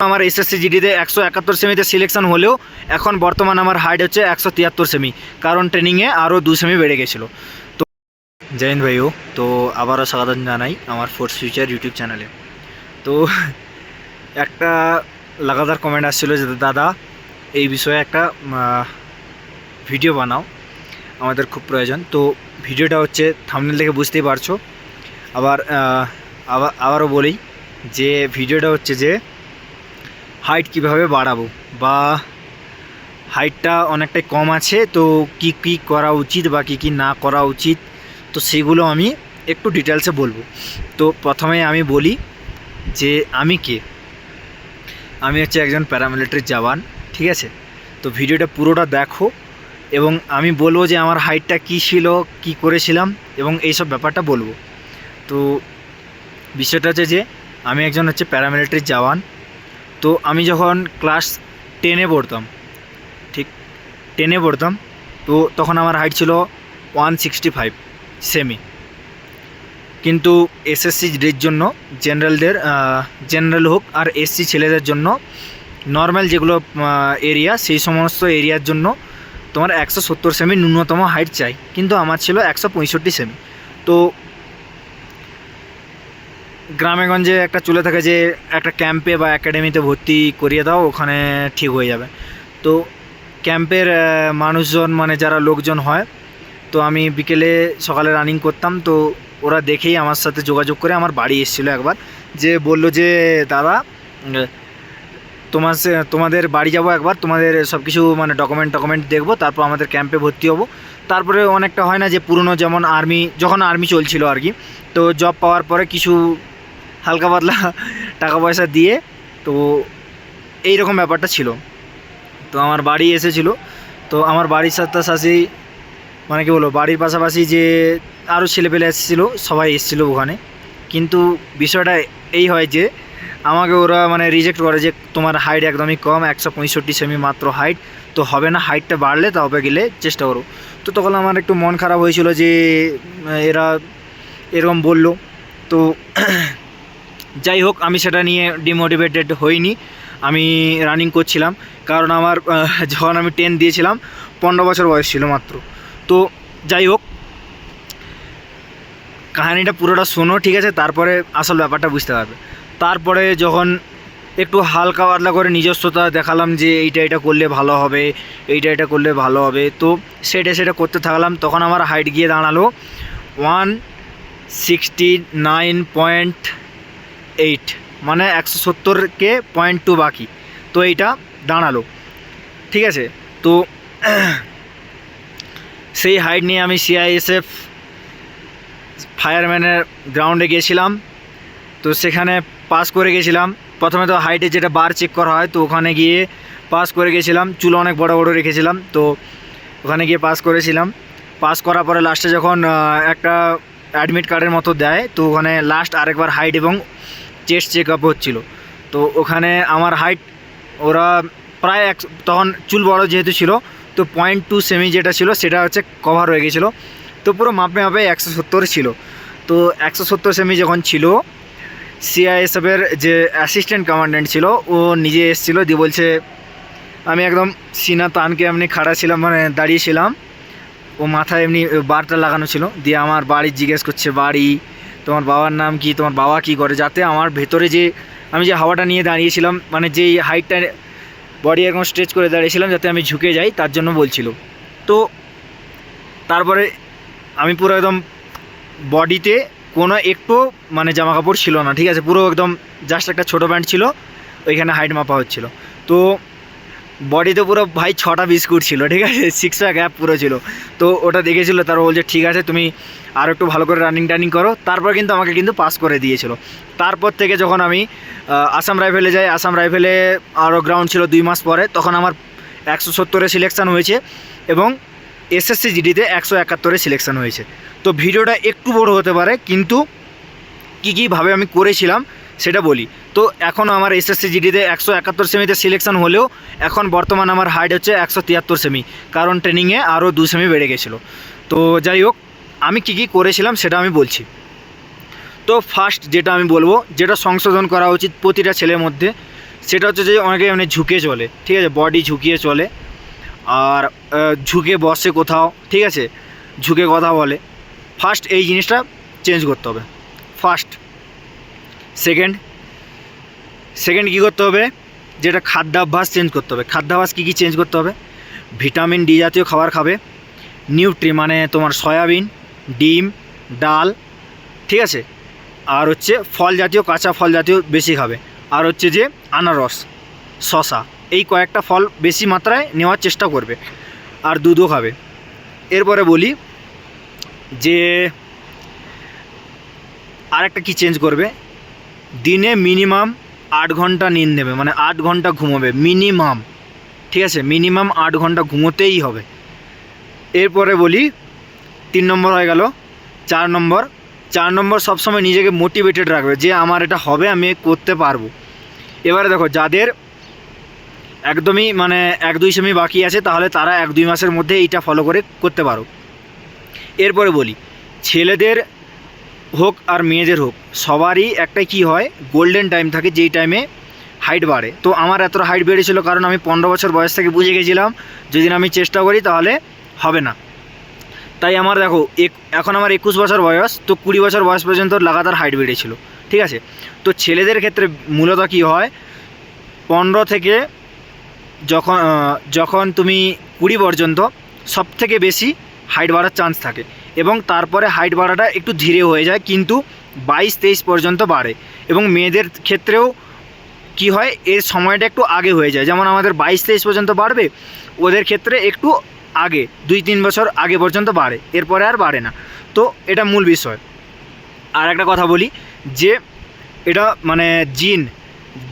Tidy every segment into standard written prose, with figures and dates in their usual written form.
আমার SSC জিডিতে 171 সেমিতে selection হলেও এখন বর্তমান আমার হাইট হচ্ছে 173 সেমি, কারণ ট্রেনিংয়ে আরও 2 সেমি বেড়ে গেছিলো। তো জয় হিন্দ ভাইও, তো আবারও স্বাগত জানাই আমার ফোর্স ফিউচার ইউটিউব চ্যানেলে। তো একটা লাগাতার কমেন্ট আসছিলো যে দাদা এই বিষয়ে একটা ভিডিও বানাও, আমাদের খুব প্রয়োজন। তো ভিডিওটা হচ্ছে থাম্বনেল থেকে বুঝতেই পারছো। আবারও বলি যে ভিডিওটা হচ্ছে যে হাইট কিভাবে বাড়াবো, বা হাইটটা অনেকটাই কম আছে, তো কি কি করা উচিত বা কি কি না করা উচিত, তো সেগুলো আমি একটু ডিটেলসে বলবো। তো প্রথমে আমি বলি যে আমি কে। আমি হচ্ছে একজন প্যারামিলিটারি জওয়ান, ঠিক আছে। তো ভিডিওটা পুরোটা দেখো এবং আমি বলবো যে আমার হাইটটা কী ছিল, কি করেছিলাম এবং এইসব ব্যাপারটা বলবো। তো বিষয়টা হচ্ছে যে আমি একজন হচ্ছে প্যারামিলিটারি জওয়ান। তো আমি যখন ক্লাস 10-এ পড়তাম, ঠিক 10-এ পড়তাম, তো তখন আমার হাইট ছিল 165 সেমি। কিন্তু এসএসসির জন্য জেনারেল হোক আর এসসি ছেলেদের জন্য নর্মাল যেগুলো এরিয়া, সেই সমস্ত এরিয়ার জন্য তোমার 170 সেমি ন্যূনতম হাইট চাই, কিন্তু আমার ছিল 165 সেমি। তো গ্রামেগঞ্জে একটা চলে থাকে যে একটা ক্যাম্পে বা একাডেমিতে ভর্তি করিয়ে দাও, ওখানে ঠিক হয়ে যাবে। তো ক্যাম্পের মানুষজন মানে যারা লোকজন হয়, তো আমি বিকেলে সকালে রানিং করতাম, তো ওরা দেখেই আমার সাথে যোগাযোগ করে আমার বাড়ি এসেছিলো একবার, যে বলল যে দাদা তোমাদের বাড়ি যাব একবার, তোমাদের সব কিছু মানে ডকুমেন্ট দেখবো, তারপর আমাদের ক্যাম্পে ভর্তি হব। তারপরে অনেকটা হয় না যে পুরনো যেমন যখন আর্মি চলছিল আর কি, তো জব পাওয়ার পরে কিছু হালকা পাতলা টাকা পয়সা দিয়ে, তো এই রকম ব্যাপারটা ছিল। তো আমার বাড়ি এসেছিলো, তো আমার বাড়ির সাথে মানে কি বলবো, বাড়ির পাশাপাশি যে আরও ছেলেপেলে এসেছিলো, সবাই এসেছিলো ওখানে। কিন্তু বিষয়টা এই হয় যে আমাকে ওরা মানে রিজেক্ট করে যে তোমার হাইট একদমই কম, 165 সেমি মাত্র হাইট, তো হবে না, হাইটটা বাড়লে তবে গেলে চেষ্টা করো। তো তখন আমার একটু মন খারাপ হয়েছিল যে এরা এরকম বলল। তো যাই হোক, আমি সেটা নিয়ে ডিমোটিভেটেড হইনি, আমি রানিং করছিলাম। কারণ আমার যখন আমি 10 দিয়েছিলাম 15 বছর বয়স ছিল মাত্র। তো যাই হোক, কাহিনিটা পুরোটা শোনো, ঠিক আছে, তারপরে আসল ব্যাপারটা বুঝতে পারবে। তারপরে যখন একটু হালকা পাতলা করে নিজস্বতা দেখালাম যে এটা করলে ভালো হবে, এটা করলে ভালো হবে, তো সেটা করতে থাকলাম। তখন আমার হাইট গিয়ে দাঁড়ালো 169.8, মানে 170-কে 0.2 বাকি, তো এইটা দাঁড়ালো, ঠিক আছে। তো সেই হাইট নিয়ে আমি সিআইএসএফ ফায়ারম্যানের গ্রাউন্ডে গিয়েছিলাম। তো সেখানে পাস করে গেছিলাম। প্রথমে তো হাইটে যেটা বার চেক করা হয়, তো ওখানে গিয়ে পাস করে গেছিলাম। চুল অনেক বড় বড় রেখেছিলাম, তো ওখানে গিয়ে পাস করেছিলাম। পাস করার পরে লাস্টে যখন একটা অ্যাডমিট কার্ডের মতো দেয়, তো ওখানে লাস্ট আরেকবার হাইট এবং চেস্ট চেক আপ হচ্ছিলো। তো ওখানে আমার হাইট ওরা প্রায় তখন চুল বড় যেহেতু ছিল, তো 0.2 সেমি যেটা ছিল সেটা হচ্ছে কভার হয়ে গেছিলো। তো পুরো মাপে 170 ছিল। তো 170 সেমি যখন ছিল, সিআইএসএফের যে অ্যাসিস্ট্যান্ট কমান্ড্যান্ট ছিল, ও নিজে এসেছিলো, দিয়ে বলছে, আমি একদম সিনা তানকে এমনি খাড়া ছিলাম, মানে দাঁড়িয়েছিলাম, ও মাথায় এমনি বারটা লাগানো ছিল, দিয়ে আমার বাড়ি জিজ্ঞেস করছে, বাড়ি, তোমার বাবার নাম কি, তোমার বাবা কি করে, যাতে আমার ভেতরে যে আমি যে হাওয়াটা নিয়ে দাঁড়িয়েছিলাম, মানে যেই হাইটটা বডি এরকম স্ট্রেচ করে দাঁড়িয়েছিলাম যাতে আমি ঝুঁকে যাই, তার জন্য বলছিল। তো তারপরে আমি পুরো একদম বডিতে কোনো একটু মানে জামা কাপড় ছিল না, ঠিক আছে, পুরো একদম জাস্ট একটা ছোটো প্যান্ট ছিল, ওইখানে হাইট মাপা হচ্ছিল। তো বডিতে পুরো ভাই 6টা বিস্কুট ছিল, ঠিক আছে, 6 প্যাক অ্যাপ পুরো ছিল। তো ওটা দেখেছিলো, তারপর বলছে ঠিক আছে তুমি আরও একটু ভালো করে রানিং করো। তারপর কিন্তু আমাকে কিন্তু পাস করে দিয়েছিল। তারপর থেকে যখন আমি আসাম রাইফেলে যাই, আসাম রাইফেলে আরও গ্রাউন্ড ছিল 2 মাস পরে, তখন আমার 170-এ সিলেকশান হয়েছে এবং এসএসসি জিডিতে 171-এ সিলেকশান হয়েছে। তো ভিডিওটা একটু বড় হতে পারে, কিন্তু কীভাবে আমি করেছিলাম সেটা বলি। তো এখন আমার এসএসসি জিডিতে 171 সেমিতে সিলেকশান হলেও এখন বর্তমান আমার হাইট হচ্ছে 173 সেমি, কারণ ট্রেনিংয়ে আরও 2 সেমি বেড়ে গেছিলো। তো যাই হোক, আমি কী করেছিলাম সেটা আমি বলছি। তো ফার্স্ট যেটা আমি বলবো, যেটা সংশোধন করা উচিত প্রতিটা ছেলের মধ্যে, সেটা হচ্ছে যে অনেকে মানে ঝুঁকে চলে, ঠিক আছে, বডি ঝুঁকিয়ে চলে আর ঝুঁকে বসে কোথাও, ঠিক আছে, ঝুঁকে কথা বলে। ফার্স্ট এই জিনিসটা চেঞ্জ করতে হবে ফার্স্ট। সেকেন্ড কী করতে হবে, যেটা খাদ্যাভ্যাস চেঞ্জ করতে হবে। খাদ্যাভ্যাস কী কী চেঞ্জ করতে হবে? ভিটামিন ডি জাতীয় খাবার খাবে, নিউট্রি মানে তোমার সয়াবিন, ডিম, ডাল, ঠিক আছে, আর হচ্ছে ফল জাতীয়, কাঁচা ফল জাতীয় বেশি খাবে, আর হচ্ছে যে আনারস, শশা, এই কয়েকটা ফল বেশি মাত্রায় নেওয়ার চেষ্টা করবে, আর দুধও খাবে। এরপরে বলি যে আরেকটা কি চেঞ্জ করবে, দিনে মিনিমাম 8 ঘন্টা নিন নেবে, মানে 8 ঘন্টা ঘুমোবে মিনিমাম, ঠিক আছে, মিনিমাম 8 ঘন্টা ঘুমোতেই হবে। এরপরে বলি 3 নম্বর হয়ে গেল। 4 নম্বর সবসময় নিজেকে মোটিভেটেড রাখবে যে আমার এটা হবে, আমি করতে পারবো। এবারে দেখো যাদের একদমই মানে 1-2 সেমি বাকি আছে, তাহলে তারা 1-2 মাসের মধ্যে এইটা ফলো করে করতে পারো। এরপরে বলি ছেলেদের হোক আর মেয়েদের হোক, সবারই একটা কি হয়, গোল্ডেন টাইম থাকে যেই টাইমে হাইট বাড়ে। তো আমার এত হাইট বেড়েছিল কারণ আমি 15 বছর বয়স থেকে বুঝে গেছিলাম যদি আমি চেষ্টা করি তাহলে হবে না। তাই আমার দেখো এখন আমার 21 বছর বয়স, তো 20 বছর বয়স পর্যন্ত লাগাতার হাইট বেড়েছিল, ঠিক আছে। তো ছেলেদের ক্ষেত্রে মূলত কি হয়, 15 থেকে যখন তুমি 20 পর্যন্ত সবথেকে বেশি হাইট বাড়ার চান্স থাকে, এবং তারপরে হাইট বাড়াটা একটু ধীরে হয়ে যায়, কিন্তু 22-23 পর্যন্ত বাড়ে। এবং মেয়েদের ক্ষেত্রেও কি হয়, এর সময়টা একটু আগে হয়ে যায়, যেমন আমাদের 22-23 পর্যন্ত বাড়বে, ওদের ক্ষেত্রে একটু আগে 2-3 বছর আগে পর্যন্ত বাড়ে, এরপরে আর বাড়ে না। তো এটা মূল বিষয়। আর একটা কথা বলি যে এটা মানে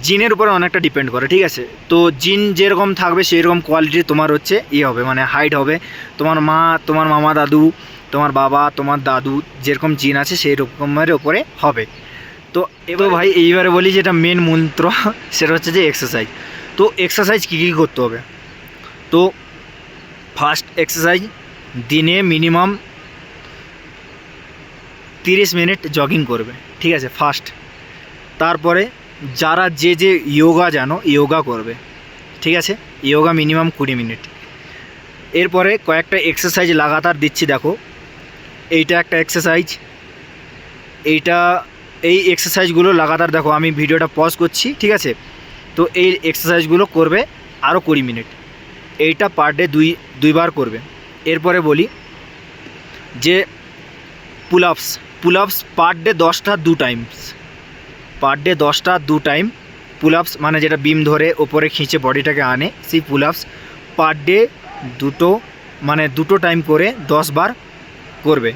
জিনের উপরে অনেকটা ডিপেন্ড করে, ঠিক আছে। তো জিন যেরকম থাকবে সেই রকম কোয়ালিটি তোমার হচ্ছে হবে, মানে হাইট হবে। তোমার মা, তোমার মামা, দাদু, তোমার বাবা, তোমার দাদু যেরকম জিন আছে সেই রকমের ওপরে হবে। তো এবার ভাই এইবারে বলি যেটা মেন মন্ত্র, সেটা হচ্ছে যে এক্সারসাইজ। তো এক্সারসাইজ কী কী করতে হবে? তো ফার্স্ট এক্সারসাইজ, দিনে মিনিমাম 30 মিনিট জগিং করবে, ঠিক আছে, ফার্স্ট। তারপরে যারা যে যোগা জানো যোগা করবে, ঠিক আছে, যোগা মিনিমাম 20 মিনিট। এরপরে কয়েকটা এক্সারসাইজ লাগাতার দিচ্ছি, দেখো এইটা একটা এক্সারসাইজ, এই এক্সারসাইজগুলো লাগাতার দেখো, আমি ভিডিওটা পজ করছি, ঠিক আছে। তো এই এক্সারসাইজগুলো করবে আরও 20 মিনিট, এইটা পার ডে দুইবার করবে। এরপরে বলি যে পুল আপস পার ডে 10টা 2 টাইমস, পার ডে 10টা 2 টাইম পুল আপস, মানে যেটা বিম ধরে ওপরে খিঁচে বডিটাকে আনে, সেই পুল আপস পার ডে দুটো টাইম করে 10 বার করবে।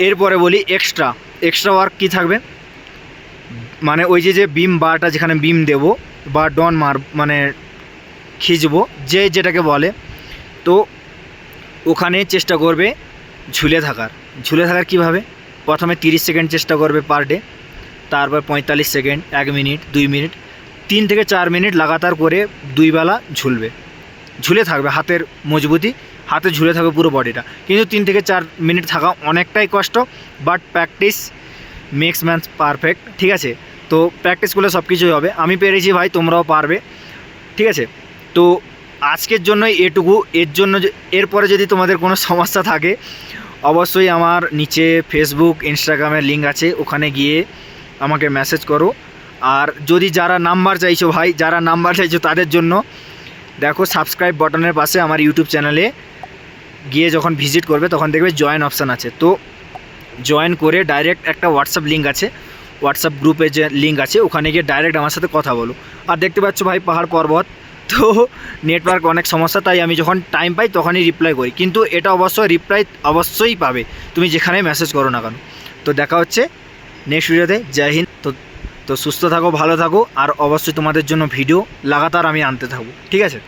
এরপরে বলি এক্সট্রা ওয়ার্ক কী থাকবে, মানে ওই যে বিম বারটা যেখানে বিম দেব বা ডন মানে খিঁচবো যেটাকে বলে, তো ওখানে চেষ্টা করবে ঝুলে থাকার কীভাবে, প্রথমে 30 সেকেন্ড চেষ্টা করবে পার ডে, তারপর 45 সেকেন্ড, 1 মিনিট, 2 মিনিট, 3 থেকে 4 মিনিট লাগাতার করে 2 বেলা ঝুলে থাকবে। হাতের মজবুতি, হাতে ঝুলে থাকবে পুরো বডিটা, কিন্তু 3 থেকে 4 মিনিট থাকা অনেকটাই কষ্ট, but practice makes man perfect, ঠিক আছে। তো প্র্যাকটিস করলে সব কিছুই হবে। আমি পেরেছি ভাই, তোমরাও পারবে, ঠিক আছে। তো আজকের জন্য এটুকু। এরপরে যদি তোমাদের কোনো সমস্যা থাকে অবশ্যই আমার নিচে ফেসবুক, ইনস্টাগ্রামের লিঙ্ক আছে, ওখানে গিয়ে আমাকে মেসেজ করো। আর যদি যারা নাম্বার চাইছো ভাই, তাদের জন্য দেখো সাবস্ক্রাইব বাটনের পাশে আমার ইউটিউব চ্যানেলে গিয়ে যখন ভিজিট করবে তখন দেখবে জয়েন অপশান আছে, তো জয়েন করে ডাইরেক্ট একটা হোয়াটসঅ্যাপ লিঙ্ক আছে, হোয়াটসঅ্যাপ গ্রুপে যে লিঙ্ক আছে ওখানে গিয়ে ডাইরেক্ট আমার সাথে কথা বলো। আর দেখতে পাচ্ছ ভাই পাহাড় পর্বত, তো নেটওয়ার্ক অনেক সমস্যা, তাই আমি যখন টাইম পাই তখনই রিপ্লাই করি, কিন্তু এটা রিপ্লাই অবশ্যই পাবে তুমি যেখানে মেসেজ করো না কেন। তো দেখা হচ্ছে নেক্সট ভিডিওতে। জয় হিন্দ। তো সুস্থ থাকো, ভালো থাকো, আর অবশ্যই তোমাদের জন্য ভিডিও লাগাতার আমি আনতে থাকবো, ঠিক আছে।